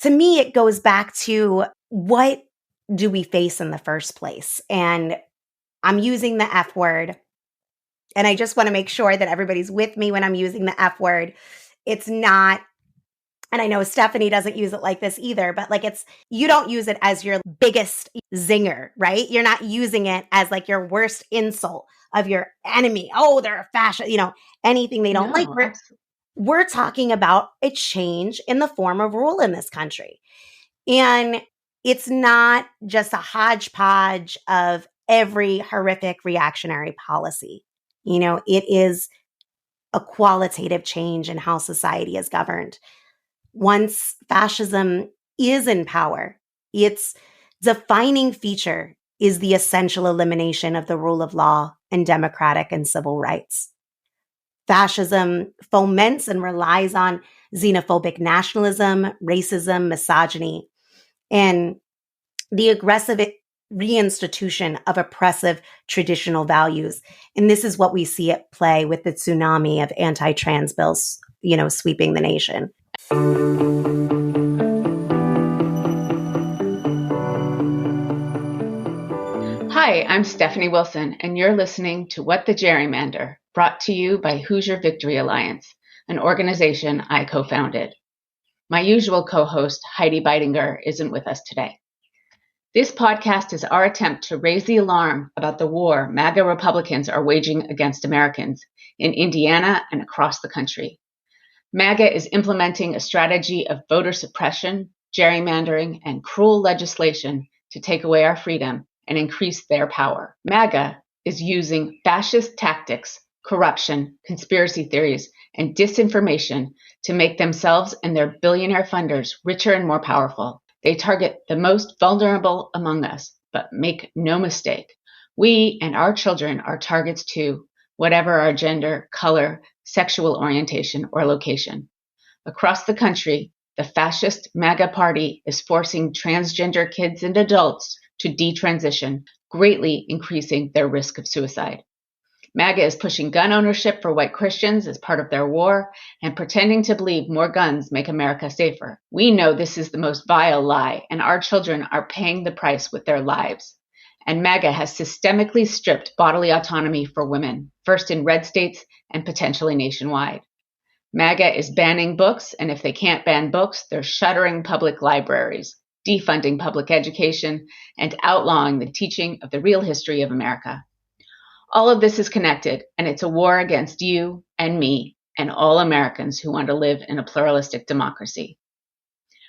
to me, it goes back to what do we face in the first place? And I'm using the F word. And I just want to make sure that everybody's with me when I'm using the F word. It's not, and I know Stephanie doesn't use it like this either, but like you don't use it as your biggest zinger, right? You're not using it as like your worst insult of your enemy. Oh, they're a fascist, anything they don't like. We're talking about a change in the form of rule in this country. And it's not just a hodgepodge of every horrific reactionary policy. It is a qualitative change in how society is governed. Once fascism is in power, its defining feature is the essential elimination of the rule of law and democratic and civil rights. Fascism foments and relies on xenophobic nationalism, racism, misogyny, and the aggressive reinstitution of oppressive traditional values. And this is what we see at play with the tsunami of anti-trans bills, sweeping the nation. Hi, I'm Stephanie Wilson, and you're listening to What the Gerrymander, brought to you by Hoosier Victory Alliance, an organization I co-founded. My usual co-host, Heidi Beidinger, isn't with us today. This podcast is our attempt to raise the alarm about the war MAGA Republicans are waging against Americans in Indiana and across the country. MAGA is implementing a strategy of voter suppression, gerrymandering, and cruel legislation to take away our freedom and increase their power. MAGA is using fascist tactics, corruption, conspiracy theories, and disinformation to make themselves and their billionaire funders richer and more powerful. They target the most vulnerable among us, but make no mistake, we and our children are targets too, whatever our gender, color, sexual orientation, or location. Across the country, the fascist MAGA party is forcing transgender kids and adults to detransition, greatly increasing their risk of suicide. MAGA is pushing gun ownership for white Christians as part of their war and pretending to believe more guns make America safer. We know this is the most vile lie, and our children are paying the price with their lives. And MAGA has systemically stripped bodily autonomy for women, first in red states and potentially nationwide. MAGA is banning books, and if they can't ban books, they're shuttering public libraries, defunding public education, and outlawing the teaching of the real history of America. All of this is connected, and it's a war against you and me and all Americans who want to live in a pluralistic democracy.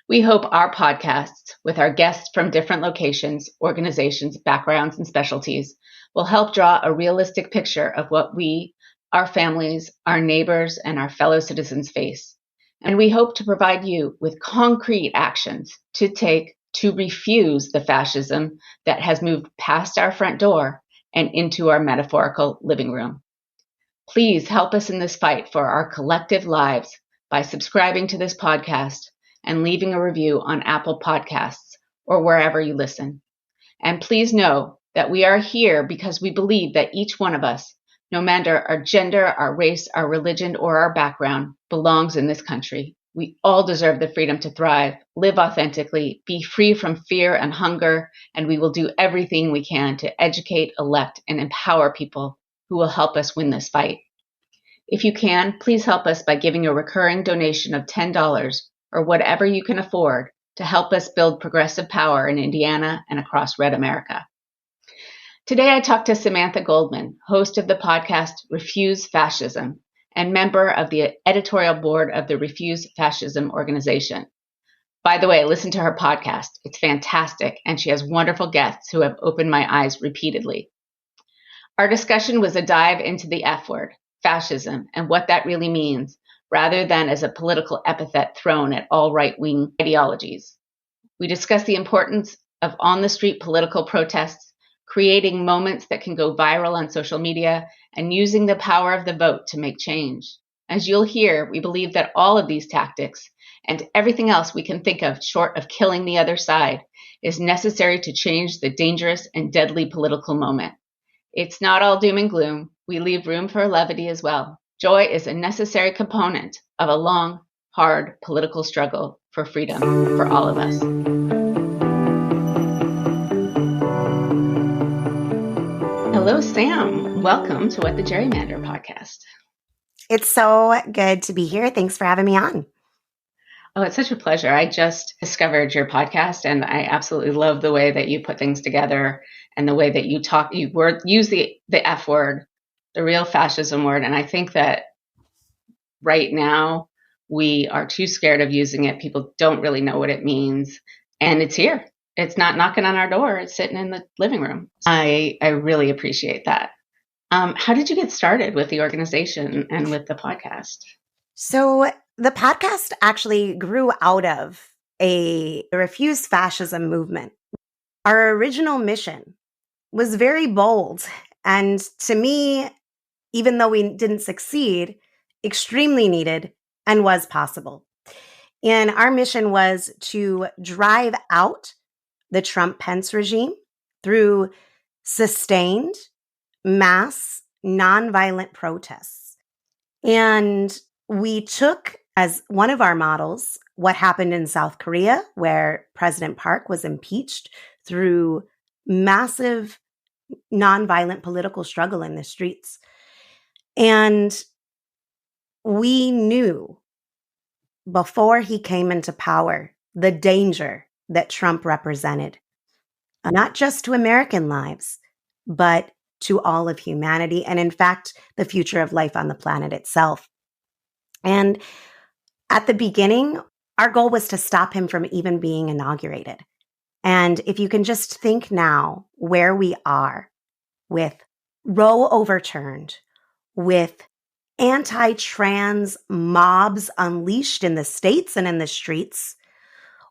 We hope our podcasts, with our guests from different locations, organizations, backgrounds, and specialties, will help draw a realistic picture of what we, our families, our neighbors, and our fellow citizens face. And we hope to provide you with concrete actions to take to refuse the fascism that has moved past our front door and into our metaphorical living room. Please help us in this fight for our collective lives by subscribing to this podcast and leaving a review on Apple Podcasts or wherever you listen. And please know that we are here because we believe that each one of us, no matter our gender, our race, our religion, or our background, belongs in this country. We all deserve the freedom to thrive, live authentically, be free from fear and hunger, and we will do everything we can to educate, elect, and empower people who will help us win this fight. If you can, please help us by giving a recurring donation of $10 or whatever you can afford to help us build progressive power in Indiana and across Red America. Today I talked to Samantha Goldman, host of the podcast Refuse Fascism, and member of the editorial board of the Refuse Fascism organization. By the way, listen to her podcast. It's fantastic, and she has wonderful guests who have opened my eyes repeatedly. Our discussion was a dive into the F word, fascism, and what that really means, rather than as a political epithet thrown at all right-wing ideologies. We discussed the importance of on-the-street political protests, creating moments that can go viral on social media, and using the power of the vote to make change. As you'll hear, we believe that all of these tactics and everything else we can think of short of killing the other side is necessary to change the dangerous and deadly political moment. It's not all doom and gloom. We leave room for levity as well. Joy is a necessary component of a long, hard political struggle for freedom for all of us. Hello, Sam. Welcome to What the Gerrymander podcast. It's so good to be here. Thanks for having me on. Oh, it's such a pleasure. I just discovered your podcast, and I absolutely love the way that you put things together and the way that you talk. You use the F word, the real fascism word. And I think that right now we are too scared of using it. People don't really know what it means. And it's here. It's not knocking on our door. It's sitting in the living room. I really appreciate that. How did you get started with the organization and with the podcast? So the podcast actually grew out of a Refuse Fascism movement. Our original mission was very bold. And to me, even though we didn't succeed, extremely needed and was possible. And our mission was to drive out the Trump-Pence regime through sustained mass nonviolent protests. And we took as one of our models what happened in South Korea, where President Park was impeached through massive nonviolent political struggle in the streets. And we knew before he came into power the danger that Trump represented, not just to American lives, but to all of humanity, and in fact, the future of life on the planet itself. And at the beginning, our goal was to stop him from even being inaugurated. And if you can just think now where we are with Roe overturned, with anti-trans mobs unleashed in the states and in the streets,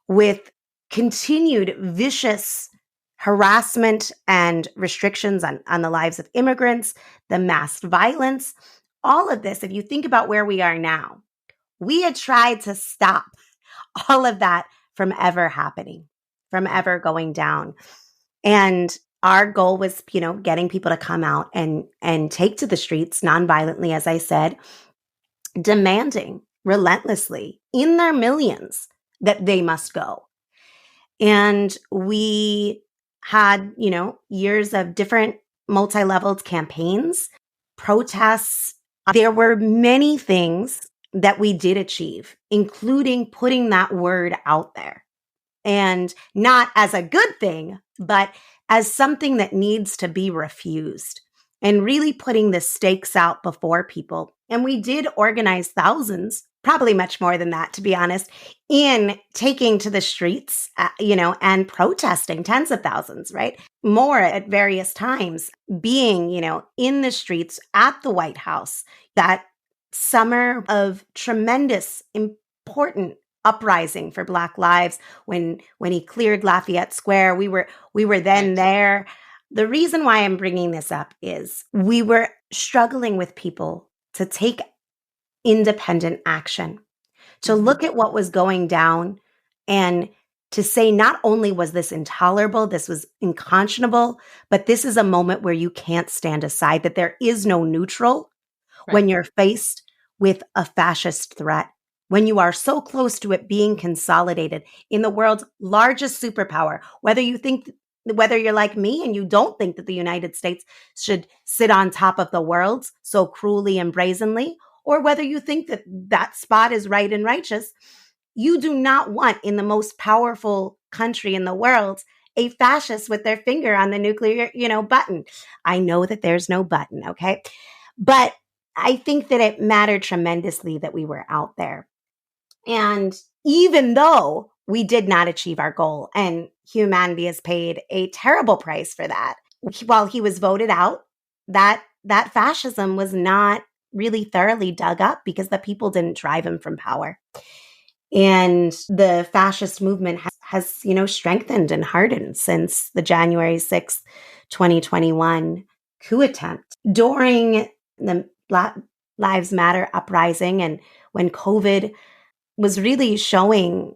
with continued vicious harassment and restrictions on the lives of immigrants, the mass violence, all of this, if you think about where we are now, we had tried to stop all of that from ever happening, from ever going down. And our goal was, getting people to come out and take to the streets nonviolently, as I said, demanding relentlessly in their millions that they must go. And we had, years of different multi-leveled campaigns, protests. There were many things that we did achieve, including putting that word out there. And not as a good thing, but as something that needs to be refused, and really putting the stakes out before people. And we did organize thousands, probably much more than that, to be honest, in taking to the streets, and protesting, tens of thousands, right? More at various times, being, in the streets at the White House, that summer of tremendous, important uprising for Black lives when he cleared Lafayette Square. We were then there. The reason why I'm bringing this up is we were struggling with people to take independent action, to look at what was going down and to say, not only was this intolerable, this was unconscionable, but this is a moment where you can't stand aside, that there is no neutral when you're faced with a fascist threat, when you are so close to it being consolidated in the world's largest superpower. Whether you're like me and you don't think that the United States should sit on top of the world so cruelly and brazenly, or whether you think that that spot is right and righteous, you do not want in the most powerful country in the world a fascist with their finger on the nuclear, button. I know that there's no button, okay? But I think that it mattered tremendously that we were out there. And even though we did not achieve our goal, and humanity has paid a terrible price for that, while he was voted out, that fascism was not really thoroughly dug up because the people didn't drive him from power. And the fascist movement has strengthened and hardened since the January 6th, 2021 coup attempt. During the Black Lives Matter uprising, and when COVID was really showing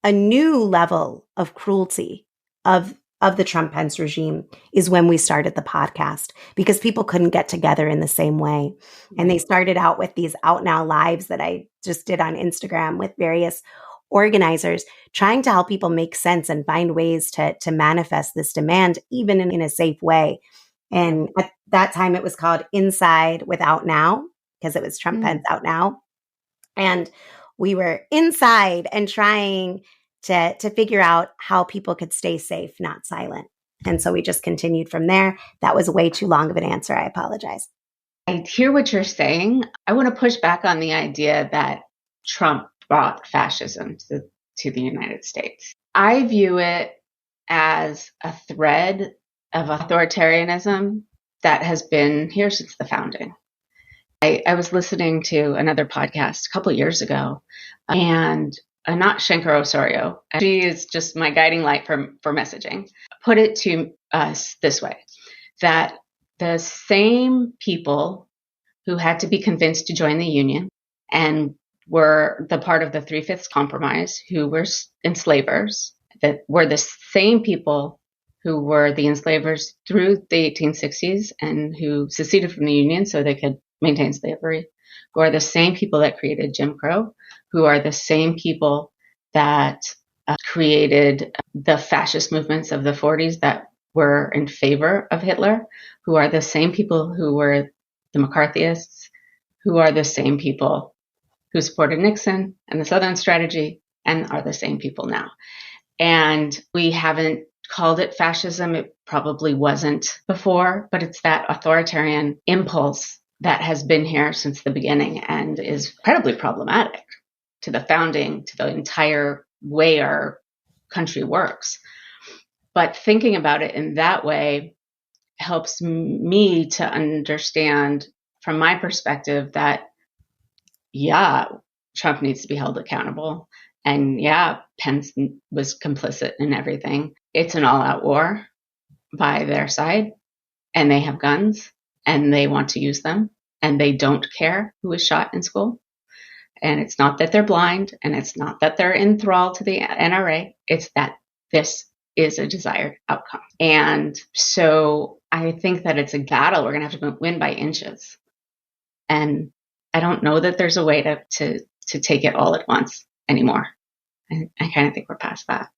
a new level of cruelty of the Trump-Pence regime, is when we started the podcast, because people couldn't get together in the same way. And they started out with these Out Now lives that I just did on Instagram with various organizers trying to help people make sense and find ways to manifest this demand, even in a safe way. And at that time, it was called Inside Without Now, because it was Trump Pence Out Now. And we were inside and trying to figure out how people could stay safe, not silent. And so we just continued from there. That was way too long of an answer. I apologize. I hear what you're saying. I want to push back on the idea that Trump brought fascism to the United States. I view it as a thread of authoritarianism that has been here since the founding. I was listening to another podcast a couple of years ago, and not Shankar Osorio, she is just my guiding light for messaging, put it to us this way, that the same people who had to be convinced to join the Union and were the part of the Three-Fifths Compromise, who were enslavers, that were the same people who were the enslavers through the 1860s and who seceded from the Union so they could maintain slavery, who are the same people that created Jim Crow, who are the same people that created the fascist movements of the 40s that were in favor of Hitler, who are the same people who were the McCarthyists, who are the same people who supported Nixon and the Southern Strategy, and are the same people now. And we haven't called it fascism. It probably wasn't before, but it's that authoritarian impulse that has been here since the beginning and is incredibly problematic to the founding, to the entire way our country works. But thinking about it in that way helps me to understand from my perspective that, yeah, Trump needs to be held accountable. And yeah, Pence was complicit in everything. It's an all-out war by their side, and they have guns, and they want to use them, and they don't care who is shot in school. And it's not that they're blind, and it's not that they're in thrall to the NRA. It's that this is a desired outcome. And so I think that it's a battle we're going to have to win by inches. And I don't know that there's a way to take it all at once anymore. I kind of think we're past that.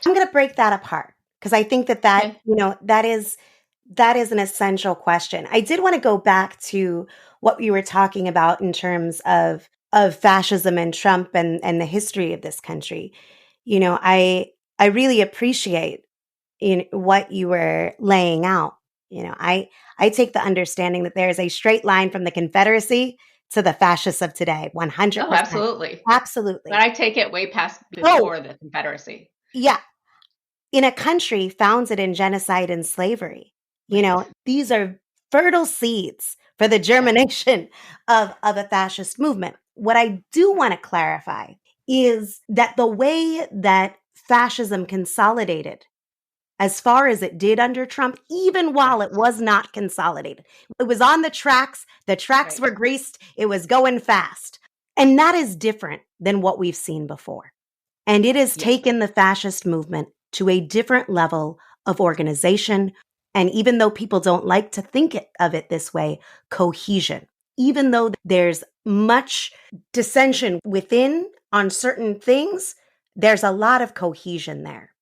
I'm going to break that apart because I think that Okay. that is an essential question. I did want to go back to what we were talking about in terms of fascism and Trump and the history of this country. I really appreciate what you were laying out. I take the understanding that there is a straight line from the Confederacy to the fascists of today. 100%. Oh, absolutely. Absolutely. But I take it way past before the Confederacy. Yeah. In a country founded in genocide and slavery, these are fertile seeds for the germination of a fascist movement. What I do want to clarify is that the way that fascism consolidated as far as it did under Trump, even while it was not consolidated, it was on the tracks were greased, it was going fast. And that is different than what we've seen before. And it has taken the fascist movement to a different level of organization. And even though people don't like to think of it this way, cohesion. Even though there's much dissension within on certain things, there's a lot of cohesion there.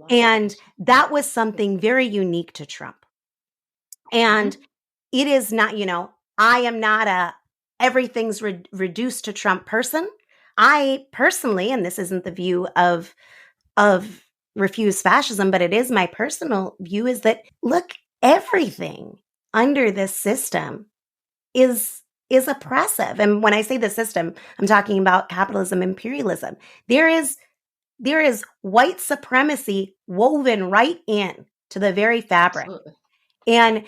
And that was something very unique to Trump. And it is not, I am not a everything's reduced to Trump person. I personally, and this isn't the view of Refuse Fascism, but it is my personal view, is that, look, everything under this system is oppressive. And when I say the system, I'm talking about capitalism, imperialism. There is white supremacy woven right in to the very fabric. Absolutely. And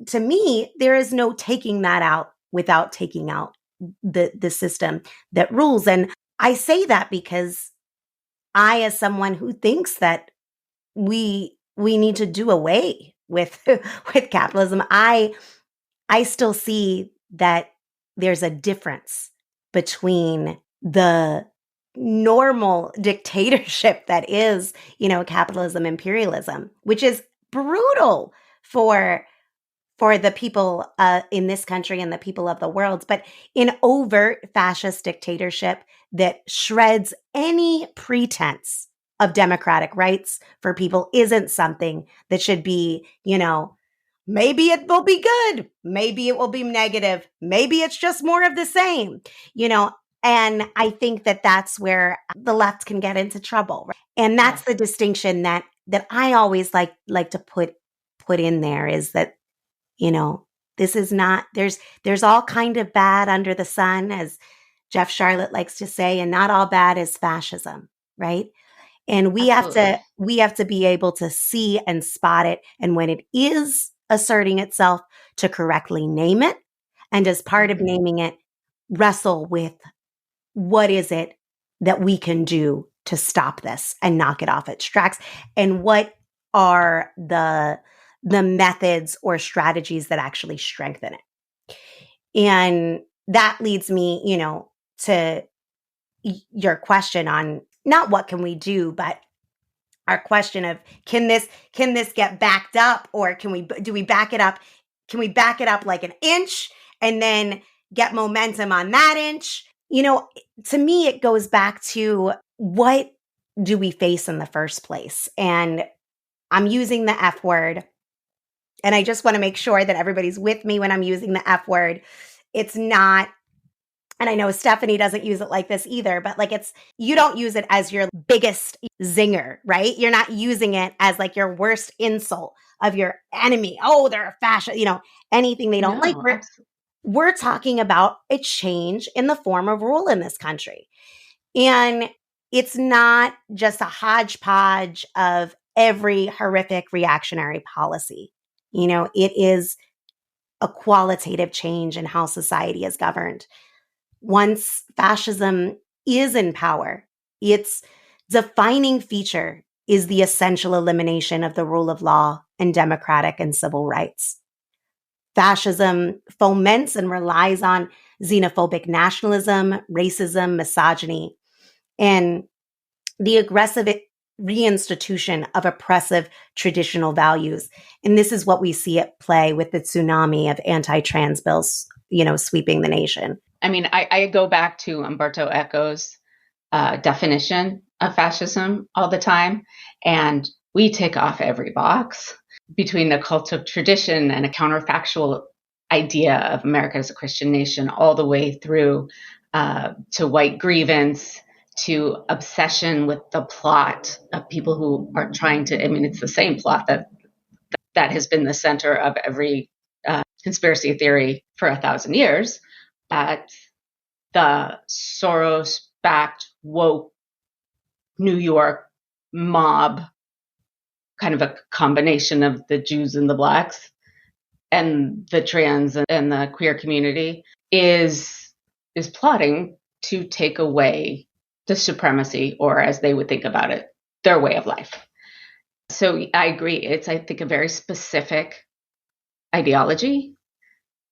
to me, there is no taking that out without taking out the system that rules. And I say that because I, as someone who thinks that we need to do away with capitalism, I still see that there's a difference between the normal dictatorship that is, capitalism, imperialism, which is brutal for for the people in this country and the people of the world, but in overt fascist dictatorship that shreds any pretense of democratic rights for people isn't something that should be, maybe it will be good, maybe it will be negative, maybe it's just more of the same, you know. And I think that that's where the left can get into trouble, right? And that's Yes, the distinction that I always like to put in there, is that, you know, this is not, there's all kind of bad under the sun, as Jeff Charlotte likes to say, and not all bad is fascism, right? And absolutely. we have to be able to see and spot it, and when it is asserting itself, to correctly name it, and as part of Mhm. naming it, wrestle with what is it that we can do to stop this and knock it off its tracks, and what are the methods or strategies that actually strengthen it. And that leads me, to your question on not what can we do, but our question of, can this get backed up, or do we back it up? Can we back it up like an inch and then get momentum on that inch? To me, it goes back to, what do we face in the first place? And I'm using the F word, and I just want to make sure that everybody's with me when I'm using the F word. It's not, and I know Stephanie doesn't use it like this either, but like, you don't use it as your biggest zinger, right? You're not using it as like your worst insult of your enemy. Oh, they're a fascist, anything they don't like. No, We're talking about a change in the form of rule in this country. And it's not just a hodgepodge of every horrific reactionary policy. It is a qualitative change in how society is governed. Once fascism is in power, its defining feature is the essential elimination of the rule of law and democratic and civil rights. Fascism foments and relies on xenophobic nationalism, racism, misogyny, and the aggressive reinstitution of oppressive traditional values. And this is what we see at play with the tsunami of anti-trans bills, sweeping the nation. I mean, I go back to Umberto Eco's definition of fascism all the time, and we tick off every box between the cult of tradition and a counterfactual idea of America as a Christian nation, all the way through to white grievance, to obsession with the plot of people who are trying to. I mean, it's the same plot that has been the center of every conspiracy theory for 1,000 years. At the Soros-backed woke New York mob, kind of a combination of the Jews and the blacks and the trans and the queer community, is plotting to take away the supremacy, or as they would think about it, their way of life. So I agree. It's, I think, a very specific ideology,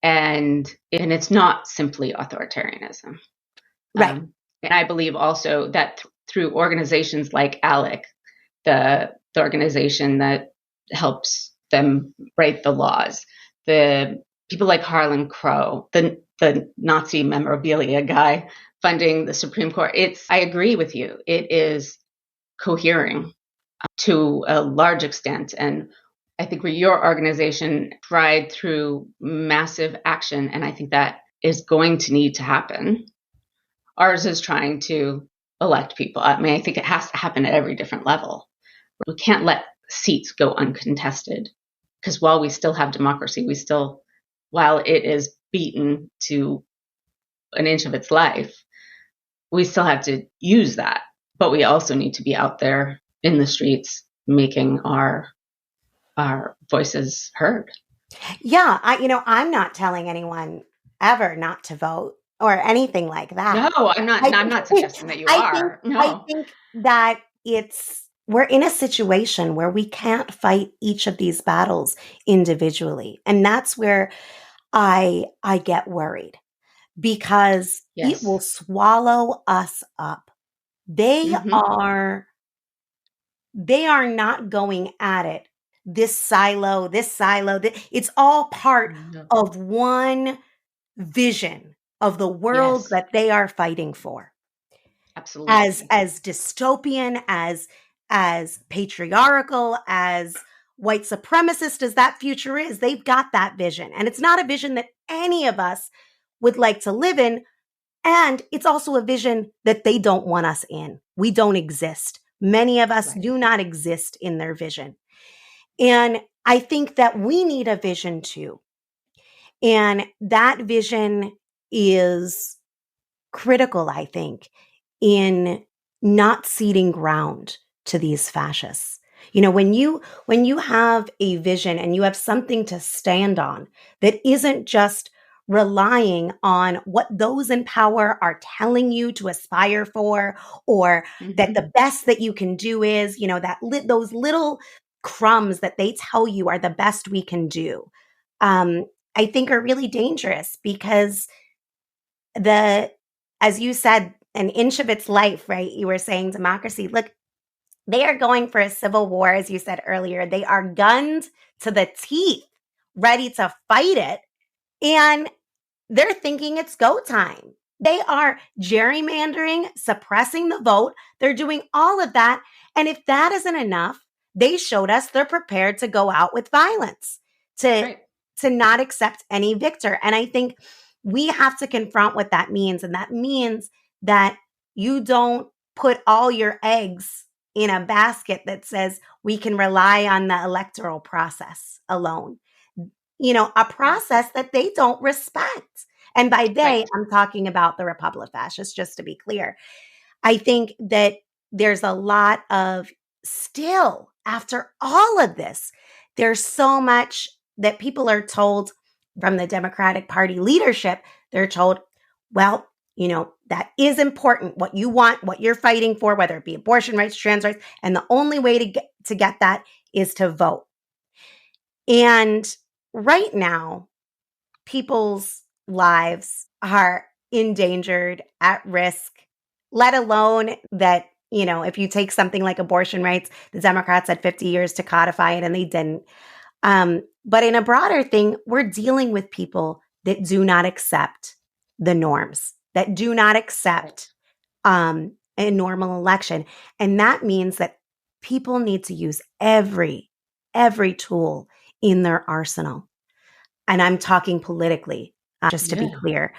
and it's not simply authoritarianism. Right. And I believe also that through organizations like ALEC, the organization that helps them write the laws, the people like Harlan Crow, the Nazi memorabilia guy funding the Supreme Court. I agree with you. It is cohering to a large extent. And I think where your organization tried through massive action, and I think that is going to need to happen. Ours is trying to elect people. I mean, I think it has to happen at every different level. We can't let seats go uncontested, because while we still have democracy, while it is beaten to an inch of its life, we still have to use that. But we also need to be out there in the streets making our voices heard. Yeah, I'm not telling anyone ever not to vote or anything like No, that. I'm not. I I'm not suggesting that you I think are. I No. think that we're in a situation where we can't fight each of these battles individually. And that's where I get worried, because it will Yes. swallow us up. They Mm-hmm. are they are not going at it this silo, it's all part No. of one vision of the world Yes, that they are fighting for. absolutely. As dystopian, as patriarchal, as white supremacist as that future is, they've got that vision. And it's not a vision that any of us would like to live in. And it's also a vision that they don't want us in. We don't exist. Many of us Right. do not exist in their vision. And I think that we need a vision too. And that vision is critical, I think, in not ceding ground to these fascists. When you have a vision and you have something to stand on that isn't just relying on what those in power are telling you to aspire for, or that Hmm. the best that you can do is, those little crumbs that they tell you are the best we can do, um, I think are really dangerous, because the as you said, an inch of its life, right? You were saying democracy. Look, they are going for a civil war, as you said earlier. They are gunned to the teeth, ready to fight it. And they're thinking it's go time. They are gerrymandering, suppressing the vote. They're doing all of that. And if that isn't enough, they showed us they're prepared to go out with violence, to Right. to not accept any victor. And I think we have to confront what that means. And that means that you don't put all your eggs in a basket that says we can rely on the electoral process alone. A process that they don't respect. And by they, Right. I'm talking about the Republic fascists, just to be clear. I think that there's a lot of, still, after all of this, there's so much that people are told from the Democratic Party leadership. They're told, well, that is important, what you want, what you're fighting for, whether it be abortion rights, trans rights. And the only way to get that is to vote. And right now, people's lives are endangered, at risk, let alone that, if you take something like abortion rights, the Democrats had 50 years to codify it and they didn't. But in a broader thing, we're dealing with people that do not accept the norms, that do not Right. accept a normal election. And that means that people need to use every tool in their arsenal. And I'm talking politically, just to be Yeah. clear.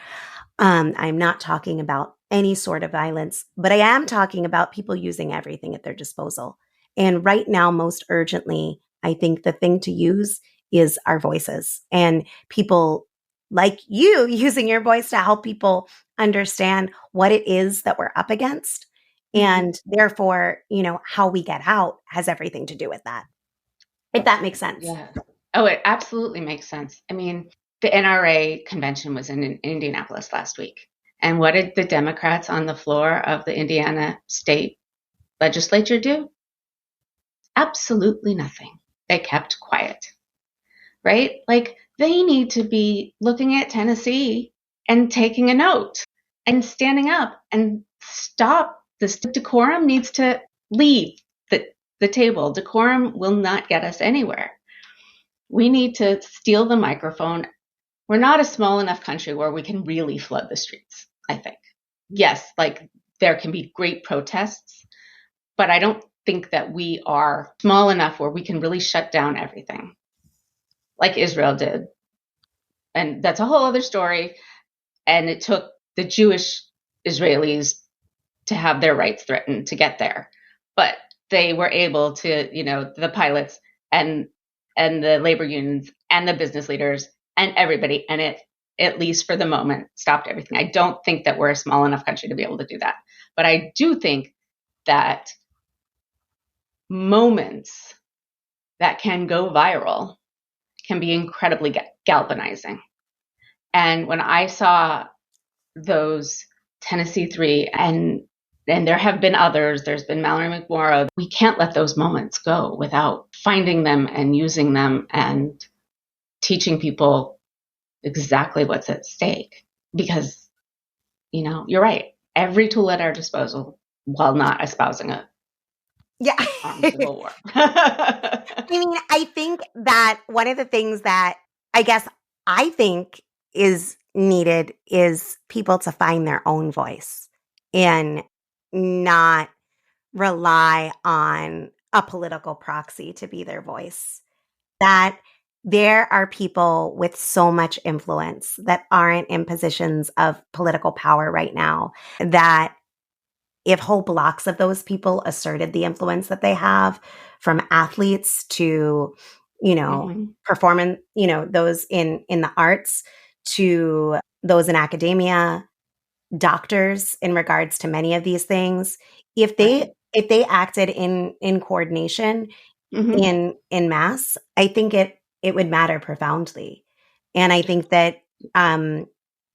I'm not talking about any sort of violence, but I am talking about people using everything at their disposal. And right now, most urgently, I think the thing to use is our voices, and people like you using your voice to help people understand what it is that we're up against. Hmm. And therefore, how we get out has everything to do with that, if that makes sense. Yeah. Oh, it absolutely makes sense. I mean, the NRA convention was in Indianapolis last week. And what did the Democrats on the floor of the Indiana state legislature do? Absolutely nothing. They kept quiet, right? Like they need to be looking at Tennessee and taking a note and standing up and stop. This decorum needs to leave the table. Decorum will not get us anywhere. We need to steal the microphone. We're not a small enough country where we can really flood the streets, I think. Yes, like there can be great protests, but I don't think that we are small enough where we can really shut down everything like Israel did. And that's a whole other story. And it took the Jewish Israelis to have their rights threatened to get there. But they were able to, the pilots and the labor unions and the business leaders and everybody, and it, at least for the moment, stopped everything. I don't think that we're a small enough country to be able to do that. But I do think that moments that can go viral can be incredibly galvanizing. And when I saw those Tennessee Three, and there have been others. There's been Mallory McMorrow. We can't let those moments go without finding them and using them and teaching people exactly what's at stake. Because, you're right. Every tool at our disposal while not espousing it. Yeah. armed civil war. I mean, I think that one of the things that I guess I think is needed is people to find their own voice and not rely on a political proxy to be their voice. That there are people with so much influence that aren't in positions of political power right now, that if whole blocks of those people asserted the influence that they have, from athletes to, Mm-hmm. performance, those in the arts, to those in academia, doctors, in regards to many of these things, if they Right. if they acted in coordination, Mm-hmm. in mass, I think it would matter profoundly. And I think that, um,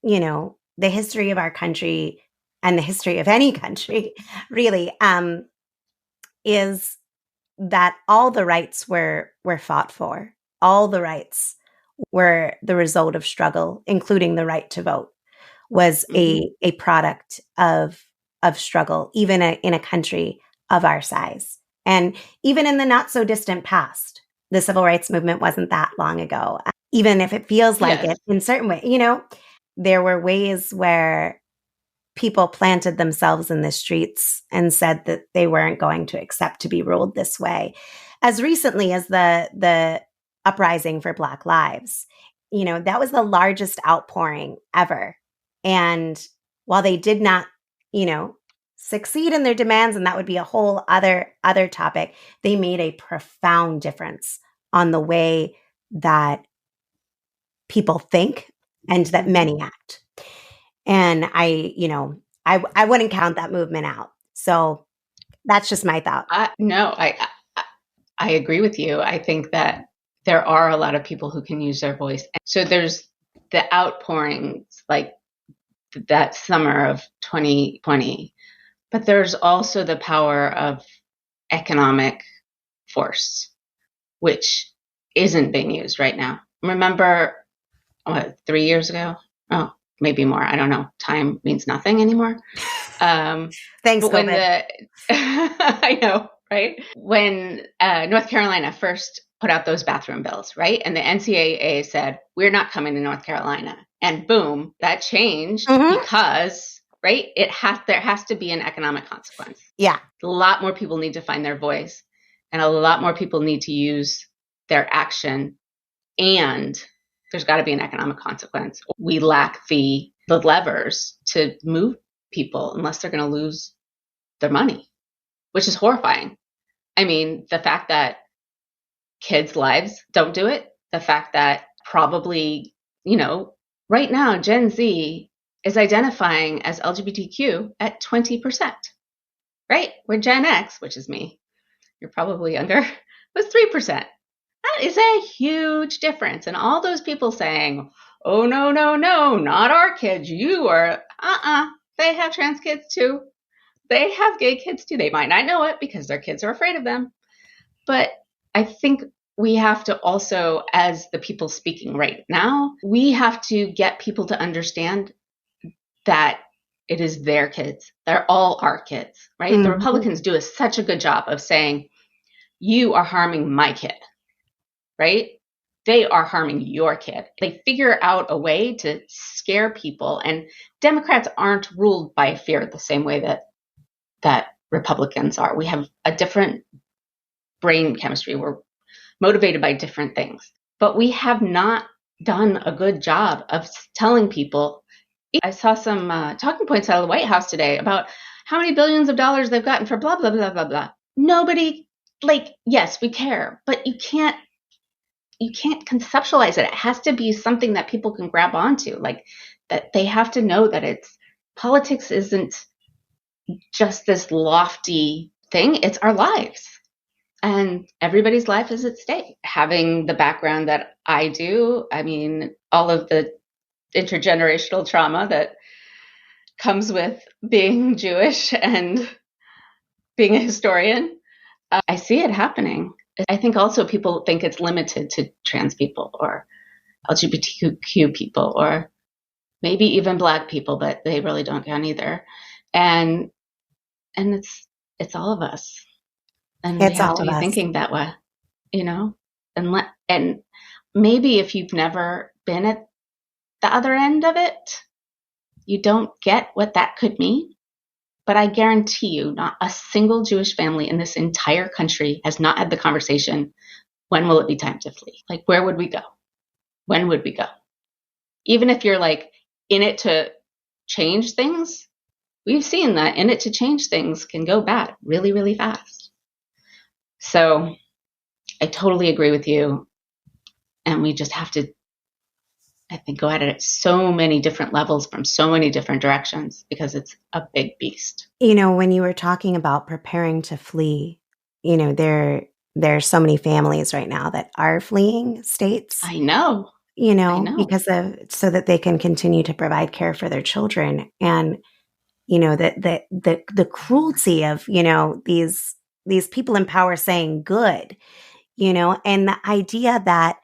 the history of our country, and the history of any country really, is that all the rights were fought for. All the rights were the result of struggle, including the right to vote, was Mm-hmm. a product of struggle, even in a country of our size. And even in the not so distant past, the civil rights movement wasn't that long ago. Even if it feels like Yes. it in certain ways, there were ways where people planted themselves in the streets and said that they weren't going to accept to be ruled this way. As recently as the uprising for Black Lives, that was the largest outpouring ever. And while they did not, you know, succeed in their demands, and that would be a whole other topic, they made a profound difference on the way that people think and that Mm-hmm. many act. And I wouldn't count that movement out. So that's just my thought. No, I agree with you. I think that there are a lot of people who can use their voice. So there's the outpourings like that summer of 2020, but there's also the power of economic force, which isn't being used right now. Remember, 3 years ago? Oh, maybe more. I don't know. Time means nothing anymore. Thanks, But when COVID. the, I know, right? When North Carolina first put out those bathroom bills, right? And the NCAA said, we're not coming to North Carolina. And boom, that changed Hmm. because, right? There has to be an economic consequence. Yeah. A lot more people need to find their voice, and a lot more people need to use their action, and there's got to be an economic consequence. We lack the levers to move people unless they're going to lose their money, which is horrifying. I mean, the fact that kids' lives don't do it, the fact that probably, right now, Gen Z is identifying as LGBTQ at 20%, right? Where Gen X, which is me, you're probably younger, was 3%. That is a huge difference. And all those people saying, oh, no, no, no, not our kids. You are, they have trans kids too. They have gay kids too. They might not know it because their kids are afraid of them. But I think we have to also, as the people speaking right now, we have to get people to understand that it is their kids. They're all our kids, right? The Hmm. Republicans do such a good job of saying, you are harming my kid, right? They are harming your kid. They figure out a way to scare people. And Democrats aren't ruled by fear the same way that Republicans are. We have a different brain chemistry. We're motivated by different things. But we have not done a good job of telling people. I saw some talking points out of the White House today about how many billions of dollars they've gotten for blah, blah, blah, blah, blah. Nobody, yes, we care, but you can't conceptualize it. It has to be something that people can grab onto. Like that they have to know that politics isn't just this lofty thing, it's our lives. And everybody's life is at stake. Having the background that I do, I mean, all of the intergenerational trauma that comes with being Jewish and being a historian, I see it happening. I think also people think it's limited to trans people or LGBTQ people or maybe even Black people, but they really don't count either. And it's all of us. And we It's have all to of be us. thinking that way, and maybe if you've never been at the other end of it, you don't get what that could mean. But I guarantee you, not a single Jewish family in this entire country has not had the conversation, when will it be time to flee? Like, where would we go? When would we go? Even if you're like in it to change things, we've seen that in it to change things can go bad really, really fast. So I totally agree with you. And we just have to, I think, go at it at so many different levels from so many different directions because it's a big beast. When you were talking about preparing to flee, there are so many families right now that are fleeing states, I know. because of so that they can continue to provide care for their children. And, the cruelty of, these people in power saying good, and the idea that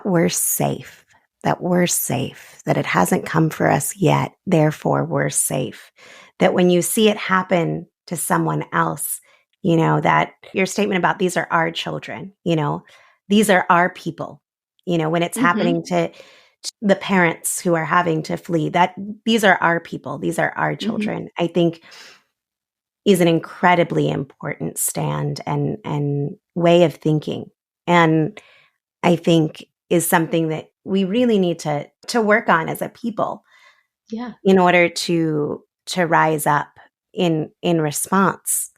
we're safe, that it hasn't come for us yet, therefore we're safe. That when you see it happen to someone else, that your statement about these are our children, these are our people, when it's Mm-hmm. happening to the parents who are having to flee, that these are our people, these are our Mm-hmm. children, I think is an incredibly important stand and way of thinking. And I think is something that we really need to work on as a people Yeah. in order to rise up in response.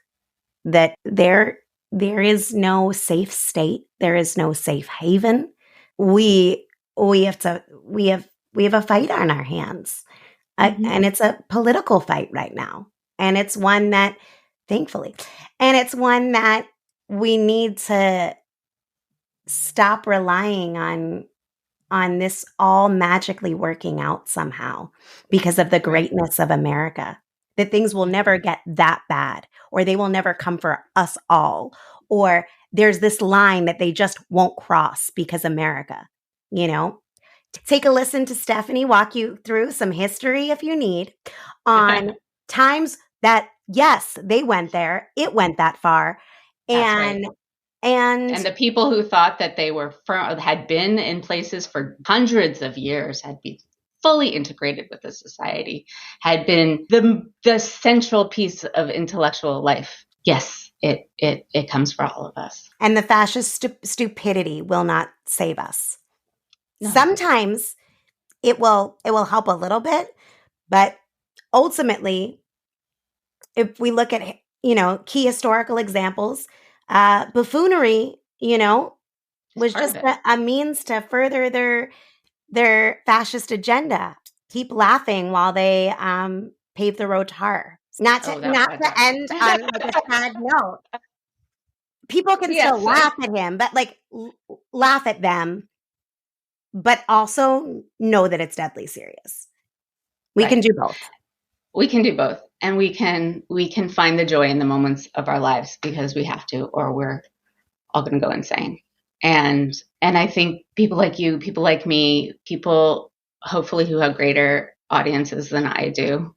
That there is no safe state, there is no safe haven. We have to we have a fight on our hands, Mm-hmm. and it's a political fight right now, and it's one that thankfully, and it's one that we need to stop relying on this all magically working out somehow because of the Right. greatness of America. That things will Yeah. never get that bad, or they will never come for us all, or there's this line that they just won't cross because America, you know? Take a listen to Stephanie walk you through some history if you need on times that, yes, they went there, it went that far. That's right. And, and And the people who thought that they were had been in places for hundreds of years, had been fully integrated with the society, had been the central piece of intellectual life. Yes, it comes for all of us. And the fascist stupidity will not save us. No. Sometimes it will help a little bit, but ultimately, if we look at key historical examples, buffoonery, It's was part of just it. a means to further their fascist agenda. Keep laughing while they pave the road to her. Not to Oh, that not was to end on like a sad note. People can still yes. laugh at him, but like laugh at them, but also know that it's deadly serious. We can Right. do both. We can do both, and we can find the joy in the moments of our lives because we have to, or we're all going to go insane. And I think people like you, people like me, people hopefully who have greater audiences than I do,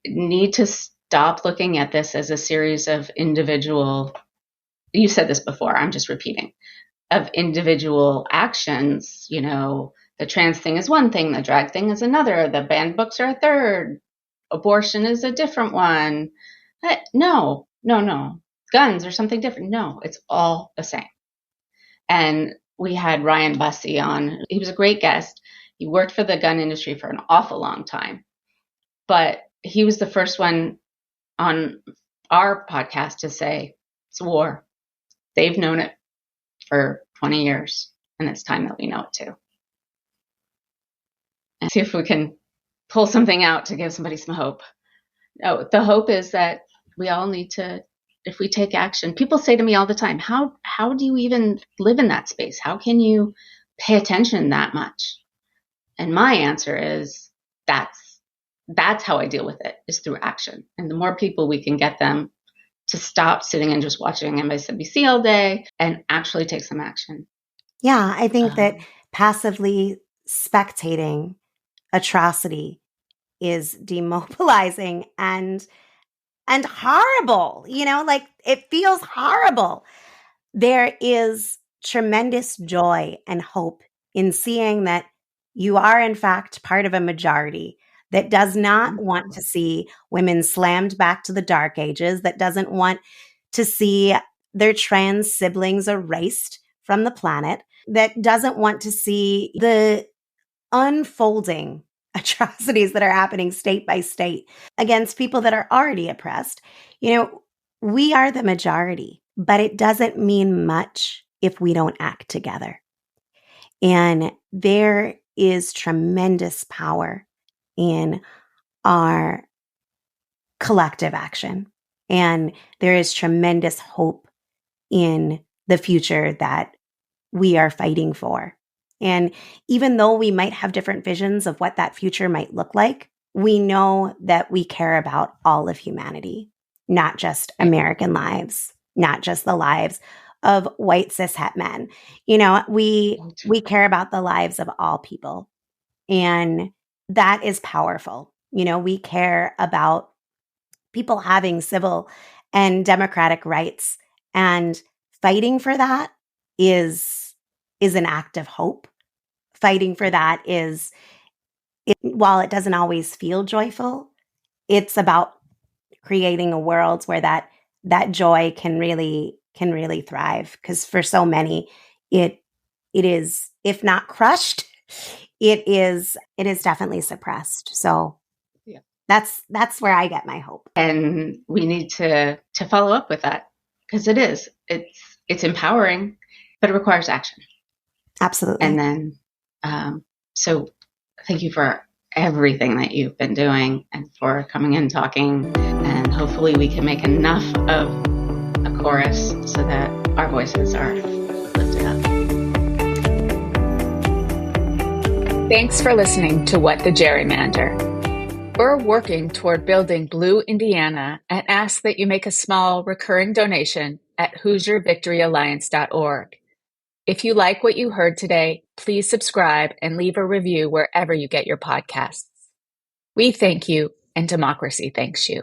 need to stop looking at this as a series of individual. You said this before. I'm just repeating of individual actions. The trans thing is one thing, the drag thing is another, the banned books are a third, abortion is a different one. No, no, no. Guns are something different. No, it's all the same. And we had Ryan Bussey on. He was a great guest. He worked for the gun industry for an awful long time, but he was the first one on our podcast to say it's war. They've known it for 20 years, and it's time that we know it too. And see if we can pull something out to give somebody some hope. Oh, the hope is that we all need to, if we take action. People say to me all the time, how do you even live in that space? How can you pay attention that much? And my answer is that's how I deal with it, is through action. And the more people we can get them to stop sitting and just watching MSNBC all day and actually take some action. Yeah, I think that passively spectating atrocity is demobilizing, and and horrible, like it feels horrible. There is tremendous joy and hope in seeing that you are, in fact, part of a majority that does not want to see women slammed back to the dark ages, that doesn't want to see their trans siblings erased from the planet, that doesn't want to see the unfolding atrocities that are happening state by state against people that are already oppressed. We are the majority, but it doesn't mean much if we don't act together. And there is tremendous power in our collective action. And there is tremendous hope in the future that we are fighting for. And even though we might have different visions of what that future might look like, we know that we care about all of humanity, not just American lives, not just the lives of white cishet men. We care about the lives of all people. And that is powerful. We care about people having civil and democratic rights, and fighting for that is an act of hope. Fighting for that while it doesn't always feel joyful, it's about creating a world where that joy can really thrive. Because for so many, it is, if not crushed, it is definitely suppressed. So Yeah. that's where I get my hope. And we need to follow up with that, because it's empowering, but it requires action. Absolutely. And then, so thank you for everything that you've been doing and for coming in, talking, and hopefully we can make enough of a chorus so that our voices are lifted up. Thanks for listening to What the Gerrymander. We're working toward building Blue Indiana and ask that you make a small recurring donation at HoosierVictoryAlliance.org. If you like what you heard today, please subscribe and leave a review wherever you get your podcasts. We thank you, and democracy thanks you.